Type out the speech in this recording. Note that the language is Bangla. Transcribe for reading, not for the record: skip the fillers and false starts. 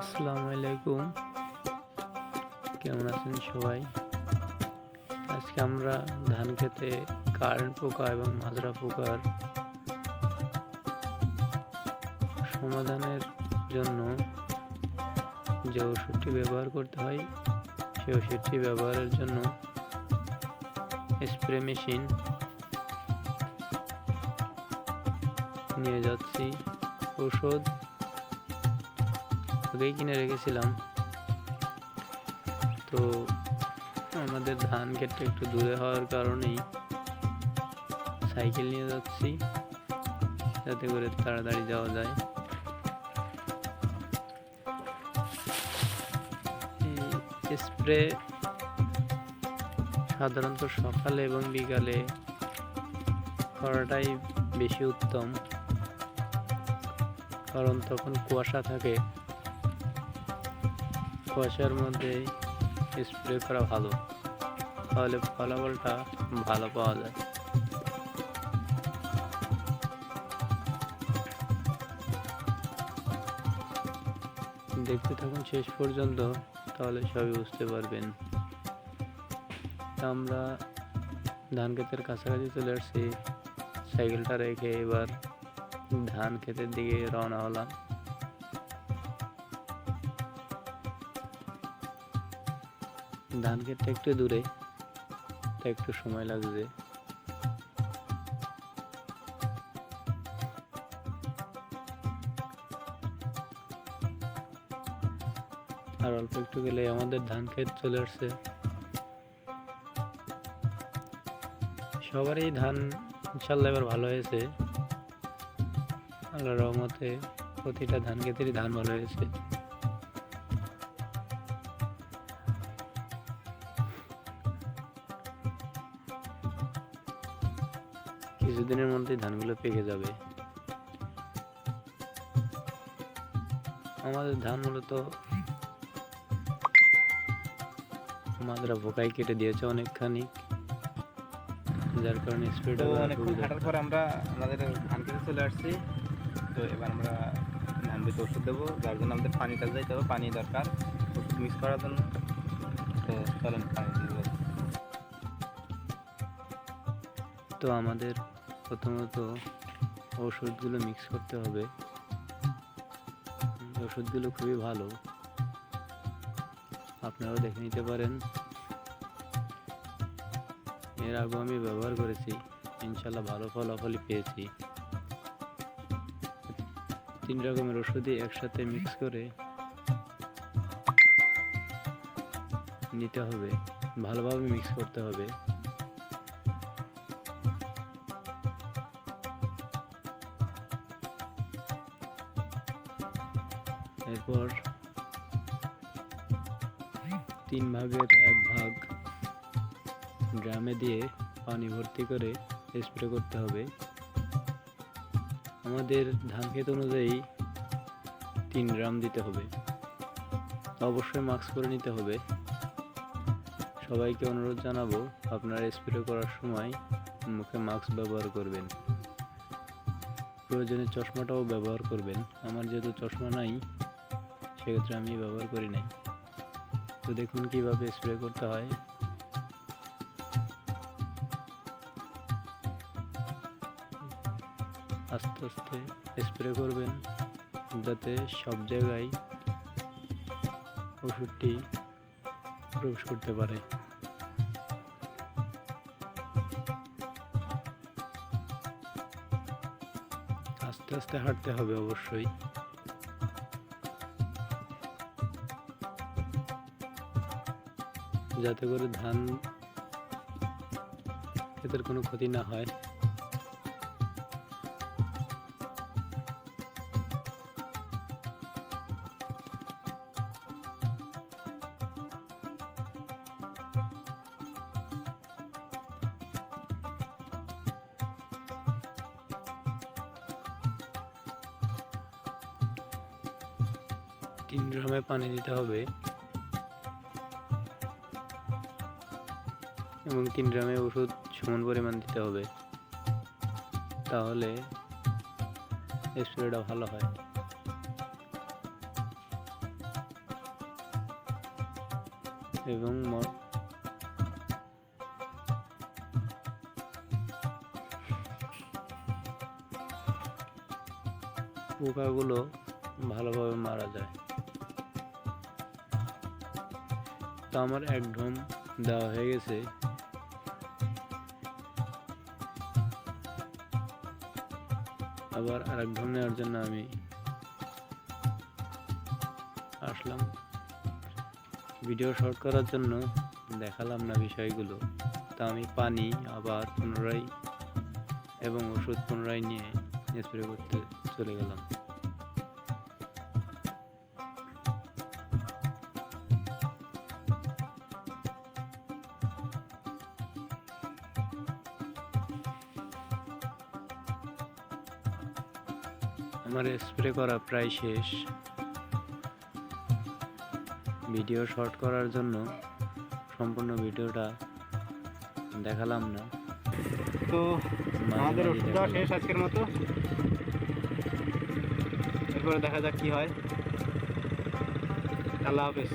আসসালামু আলাইকুম। কেমন আছেন সবাই? আজকে আমরা ধান খেতে কারেন্ট পোকা এবং মাজরা পোকার সমাধানের জন্য যে ওষুধটি ব্যবহার করতে হয় সেই ওষুধটি ব্যবহারের জন্য স্প্রে মেশিন নিয়ে যাচ্ছি। ওষুধ আগেই কিনে রেখেছিলাম, তো আমাদের ধান ক্ষেতটা একটু দূরে হওয়ার কারণেই সাইকেল নিয়ে যাচ্ছি যাতে করে তাড়াতাড়ি যাওয়া যায়। এই স্প্রে সাধারণত সকালে এবং বিকালে করাটাই বেশি উত্তম, কারণ তখন কুয়াশা থাকে। কুয়াশার মধ্যে স্প্রে করা ভালো, তাহলে ফলাফলটা ভালো পাওয়া যায়। দেখতে থাকুন শেষ পর্যন্ত, তাহলে সবই বুঝতে পারবেন। আমরা ধান ক্ষেতের কাছাকাছি চলে আসছি, সাইকেলটা রেখে এবার ধান ক্ষেতের দিকে রওনা হলাম। ধান ক্ষেতটা একটু দূরে, তা একটু সময় লাগবে। আর অল্প একটু গেলে আমাদের ধান ক্ষেত চলে আসছে। সবারই ধান ইনশাল্লাহ এবার ভালো হয়েছে, আল্লাহর রহমতে প্রতিটা ধান ক্ষেতেরই ধান ভালো হয়েছে। কিছুদিনের মধ্যে ধানগুলো পেকে যাবে। আমাদের ধান মূলত মাজরা পোকায় কেটে দিয়েছে অনেকখানি, যার কারণে স্প্রেটা অনেকক্ষণ হাঁটার পর আমরা আমাদের ধান খেতে চলে আসছি। তো এবার আমরা ধান দিতে ওষুধ দেবো, যার জন্য আমাদের পানিটা যাইতে হবে, পানি দরকার ওষুধ মিক্স করার জন্য। তো চলেন পানি দিয়ে দেবো। তো আমাদের প্রথমত ওষুধগুলো মিক্স করতে হবে। ওষুধগুলো খুবই ভালো, আপনারাও দেখে নিতে পারেন। এর আগে আমি ব্যবহার করেছি, ইনশাল্লাহ ভালো ফলাফলই পেয়েছি। 3 রকমের ওষুধই একসাথে মিক্স করে নিতে হবে, ভালোভাবে মিক্স করতে হবে। এরপর 3 ভাগের 1 ভাগ ড্রামে দিয়ে পানি ভর্তি করে স্প্রে করতে হবে। আমাদের ধান ক্ষেত অনুযায়ী 3 ড্রাম দিতে হবে। অবশ্যই মাস্ক পরে নিতে হবে। সবাইকে অনুরোধ জানাবো, আপনারা স্প্রে করার সময় মুখে মাস্ক ব্যবহার করবেন। প্রয়োজনে চশমাটাও ব্যবহার করবেন। আমার যেহেতু চশমা নাই, সেক্ষেত্রে আমি ব্যবহার করি নাই। তো দেখুন কিভাবে স্প্রে করতে হয়। আস্তে আস্তে স্প্রে করবেন যাতে সব জায়গায় ওষুধটি প্রবেশ করতে পারে। আস্তে আস্তে হাঁটতে হবে অবশ্যই। যাতে করে ধান ক্ষেতের কোনো ক্ষতি না হয়। তিন ড্রামে পানি দিতে হবে এবং 3 ড্রামে ওষুধ সমান পরিমাণ দিতে হবে, তাহলে স্প্রেটা ভালো হয়। এবং পোকাগুলো ভালোভাবে মারা যায়। তো আমার এক ঢোম দেওয়া হয়ে গেছে। আবার আরেক ঢোম নেওয়ার জন্য আমি আসলাম। ভিডিও শর্ট করার জন্য দেখালাম না বিষয়গুলো। তা আমি পানি আবার পুনরায় এবং ওষুধ পুনরায় নিয়ে স্প্রে করতে চলে গেলাম। আমার স্প্রে করা প্রায় শেষ। ভিডিও শর্ট করার জন্য সম্পূর্ণ ভিডিওটা দেখালাম না। তো আমাদের ওষুধ দেওয়া শেষ আজকের মতো। এরপরে দেখা যাক কি হয়। আল্লাহ হাফেজ।